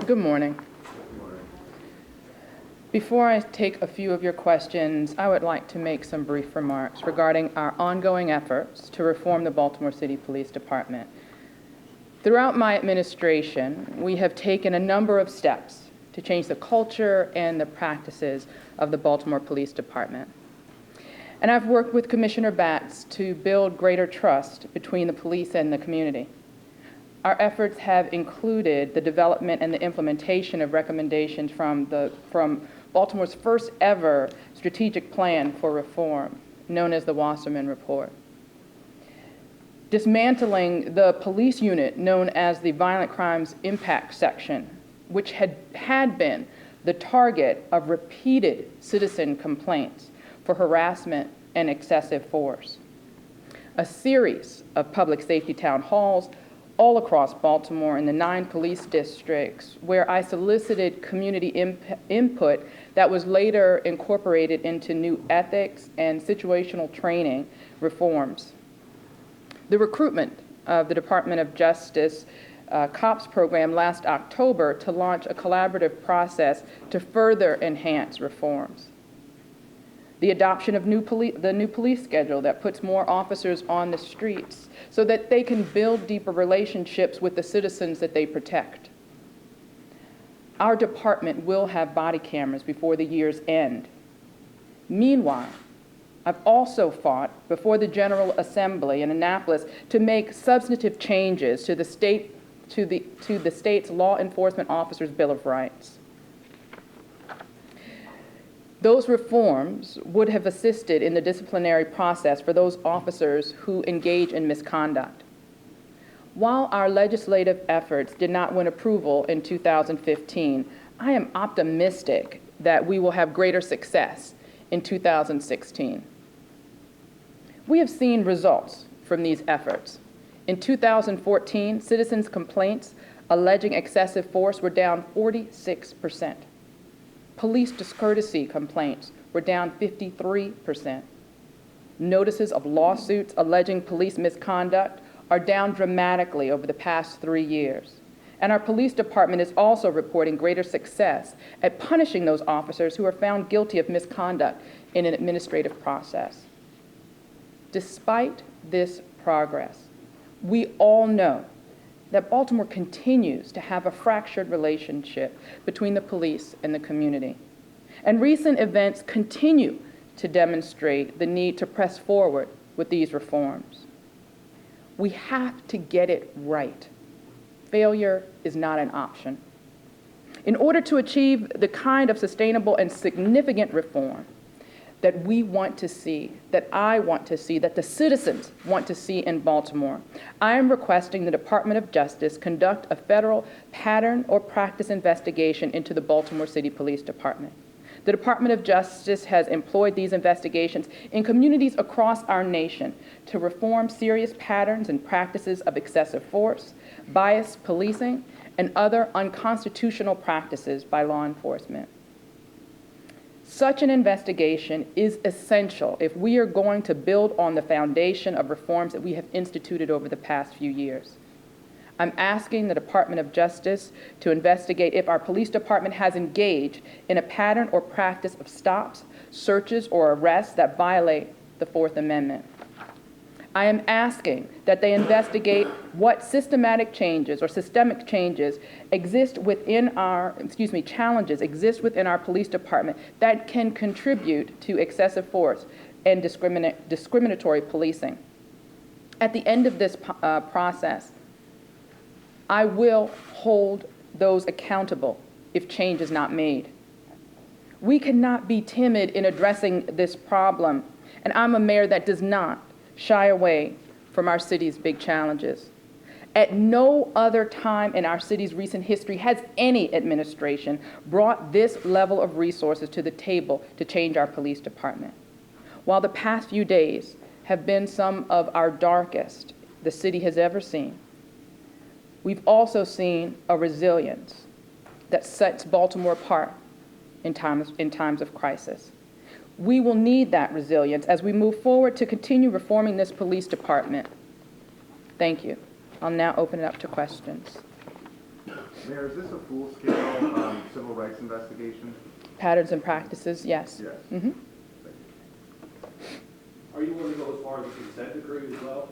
Good morning. Before I take a few of your questions, I would like to make some brief remarks regarding our ongoing efforts to reform the Baltimore City Police Department. Throughout my administration, we have taken a number of steps to change the culture and the practices of the Baltimore Police Department. And I've worked with Commissioner Batts to build greater trust between the police and the community. Our efforts have included the development and the implementation of recommendations from Baltimore's first ever strategic plan for reform, known as the Wasserman Report. Dismantling the police unit known as the Violent Crimes Impact Section, which had been the target of repeated citizen complaints for harassment and excessive force. A series of public safety town halls all across Baltimore in the 9 police districts where I solicited community input that was later incorporated into new ethics and situational training reforms. The recruitment of the Department of Justice COPS program last October to launch a collaborative process to further enhance reforms. The adoption of the new police schedule that puts more officers on the streets so that they can build deeper relationships with the citizens that they protect. Our department will have body cameras before the year's end. Meanwhile, I've also fought before the General Assembly in Annapolis to make substantive changes to the state's law enforcement officers' Bill of Rights. Those reforms would have assisted in the disciplinary process for those officers who engage in misconduct. While our legislative efforts did not win approval in 2015, I am optimistic that we will have greater success in 2016. We have seen results from these efforts. In 2014, citizens' complaints alleging excessive force were down 46%. Police discourtesy complaints were down 53%. Notices of lawsuits alleging police misconduct are down dramatically over the past 3 years. And our police department is also reporting greater success at punishing those officers who are found guilty of misconduct in an administrative process. Despite this progress, we all know that Baltimore continues to have a fractured relationship between the police and the community. And recent events continue to demonstrate the need to press forward with these reforms. We have to get it right. Failure is not an option. In order to achieve the kind of sustainable and significant reform that we want to see, that I want to see, that the citizens want to see in Baltimore, I am requesting the Department of Justice conduct a federal pattern or practice investigation into the Baltimore City Police Department. The Department of Justice has employed these investigations in communities across our nation to reform serious patterns and practices of excessive force, biased policing, and other unconstitutional practices by law enforcement. Such an investigation is essential if we are going to build on the foundation of reforms that we have instituted over the past few years. I'm asking the Department of Justice to investigate if our police department has engaged in a pattern or practice of stops, searches, or arrests that violate the Fourth Amendment. I am asking that they investigate what systematic changes or systemic changes exist within challenges exist within our police department that can contribute to excessive force and discriminatory policing. At the end of this process, I will hold those accountable if change is not made. We cannot be timid in addressing this problem, and I'm a mayor that does not shy away from our city's big challenges. At no other time in our city's recent history has any administration brought this level of resources to the table to change our police department. While the past few days have been some of our darkest the city has ever seen, we've also seen a resilience that sets Baltimore apart in times of crisis. We will need that resilience as we move forward to continue reforming this police department. Thank you. I'll now open it up to questions. Mayor, is this a full-scale civil rights investigation? Patterns and practices, yes. Yes. Mm-hmm. Are you willing to go as far as a consent decree as well?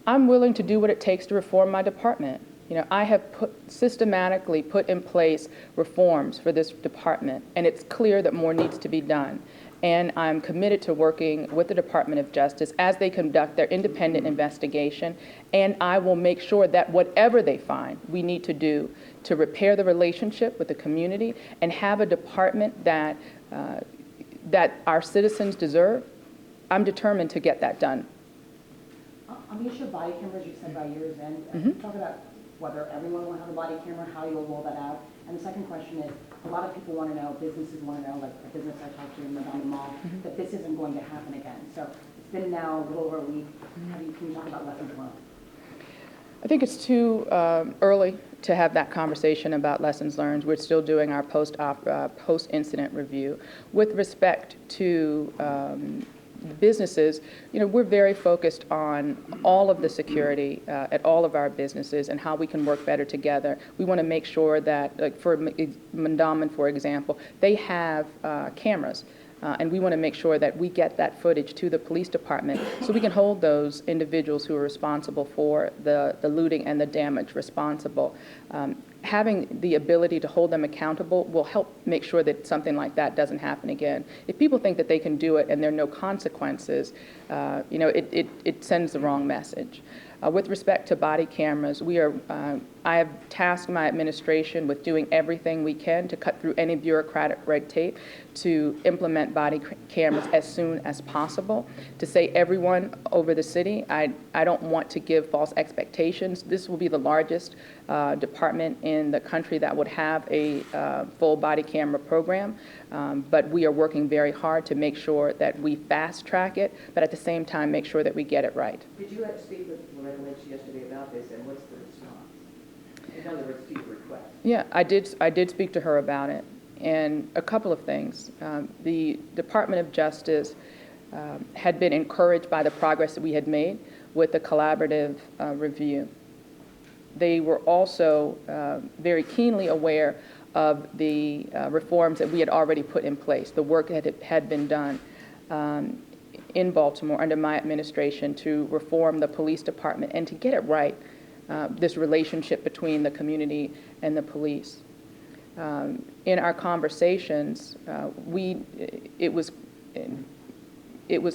I'm willing to do what it takes to reform my department. You know, I have systematically put in place reforms for this department, and it's clear that more needs to be done. And I'm committed to working with the Department of Justice as they conduct their independent investigation, and I will make sure that whatever they find we need to do to repair the relationship with the community and have a department that, that our citizens deserve, I'm determined to get that done. On the issue of body cameras, you said by year's end. Mm-hmm. Talk about whether everyone will have a body camera, how you'll roll that out. And the second question is, a lot of people want to know, businesses want to know, like a business I talked to in Madonna Mall, that this isn't going to happen again. So it's been now a little over a week. Can you talk about lessons learned? I think it's too early to have that conversation about lessons learned. We're still doing our post-incident review. With respect to businesses, you know, we're very focused on all of the security at all of our businesses and how we can work better together. We want to make sure that, like for Mandamin, for example, they have cameras. And we want to make sure that we get that footage to the police department so we can hold those individuals who are responsible for the looting and the damage responsible. Having the ability to hold them accountable will help make sure that something like that doesn't happen again. If people think that they can do it and there are no consequences, you know, it sends the wrong message. With respect to body cameras, I have tasked my administration with doing everything we can to cut through any bureaucratic red tape to implement body cameras as soon as possible. To say everyone over the city, I don't want to give false expectations. This will be the largest department in the country that would have a full body camera program, but we are working very hard to make sure that we fast track it, but at the same time make sure that we get it right. Did you speak with Loretta Lynch yesterday about this, and what's the response? In other words, to your request. Yeah, I did speak to her about it, and a couple of things. The Department of Justice had been encouraged by the progress that we had made with the collaborative review. They were also very keenly aware of the reforms that we had already put in place, the work that had been done in Baltimore under my administration to reform the police department and to get it right, this relationship between the community and the police. In our conversations, it was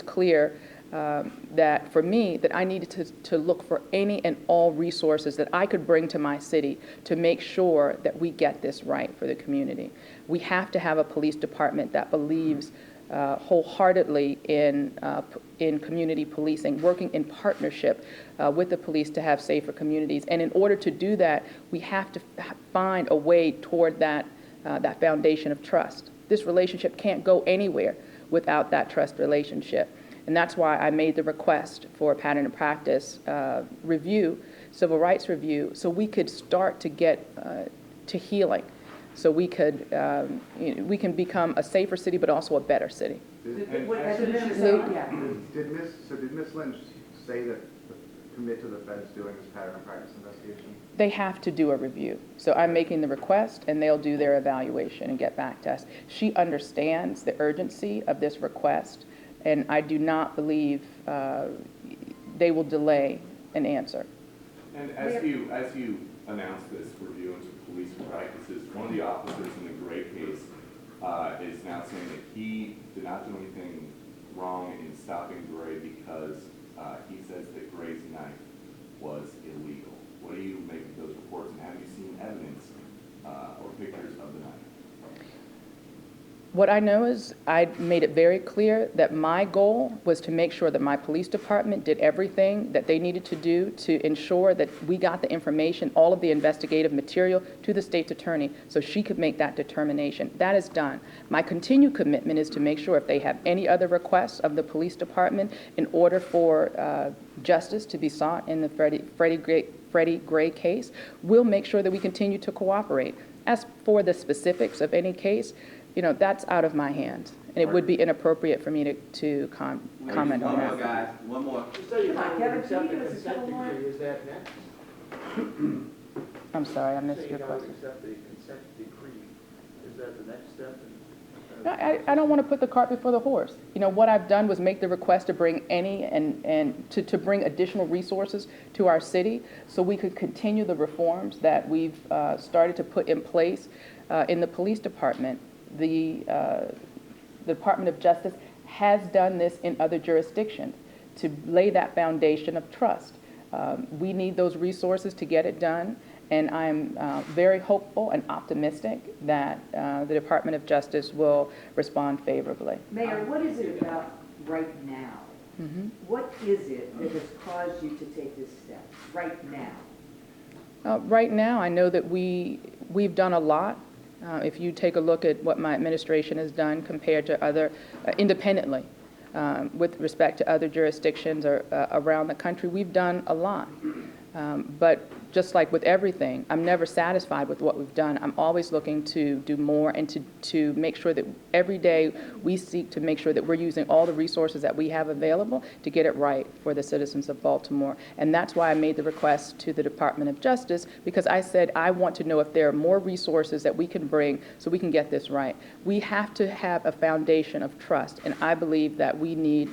clear that for me, that I needed to look for any and all resources that I could bring to my city to make sure that we get this right for the community. We have to have a police department that believes wholeheartedly in community policing, working in partnership with the police to have safer communities. And in order to do that, we have to find a way toward that foundation of trust. This relationship can't go anywhere without that trust relationship. And that's why I made the request for a pattern and practice review, civil rights review, so we could start to get to healing. So we could, we can become a safer city, but also a better city. Did Ms. Lynch say that commit to the feds doing this pattern of practice investigation? They have to do a review. So I'm making the request, and they'll do their evaluation and get back to us. She understands the urgency of this request, and I do not believe they will delay an answer. And as you announce this review into police practices, one of the officers in the Gray case is now saying that he did not do anything wrong in stopping Gray because he says that Gray's knife was illegal. What do you make of those reports, and have you seen evidence or pictures of the knife? What I know is I made it very clear that my goal was to make sure that my police department did everything that they needed to do to ensure that we got the information, all of the investigative material to the state's attorney so she could make that determination. That is done. My continued commitment is to make sure if they have any other requests of the police department in order for justice to be sought in the Freddie Gray case, we'll make sure that we continue to cooperate. As for the specifics of any case, you know, that's out of my hands, and it would be inappropriate for me to comment on that. One more, guys. One more. Just so you know, accept the consent decree, is that next? I'm sorry, I missed So your you gotta question. accept the consent decree. Is that the next step? I don't want to put the cart before the horse. You know, what I've done was make the request to bring and to bring additional resources to our city so we could continue the reforms that we've started to put in place in the police department. The Department of Justice has done this in other jurisdictions to lay that foundation of trust. We need those resources to get it done. And I'm very hopeful and optimistic that the Department of Justice will respond favorably. Mayor, what is it about right now? What is it that has caused you to take this step, right now? Right now, I know that we've done a lot. If you take a look at what my administration has done compared to other, independently, with respect to other jurisdictions or around the country, we've done a lot. But just like with everything, I'm never satisfied with what we've done. I'm always looking to do more and to make sure that every day we seek to make sure that we're using all the resources that we have available to get it right for the citizens of Baltimore. And that's why I made the request to the Department of Justice, because I said I want to know if there are more resources that we can bring so we can get this right. We have to have a foundation of trust, and I believe that we need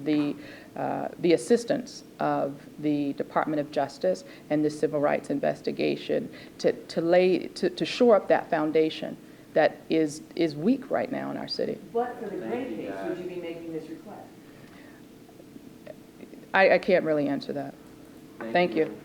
the assistance of the Department of Justice and the Civil Rights Investigation to shore up that foundation that is weak right now in our city. But for the Gray case, would you be making this request? I can't really answer that. Thank you.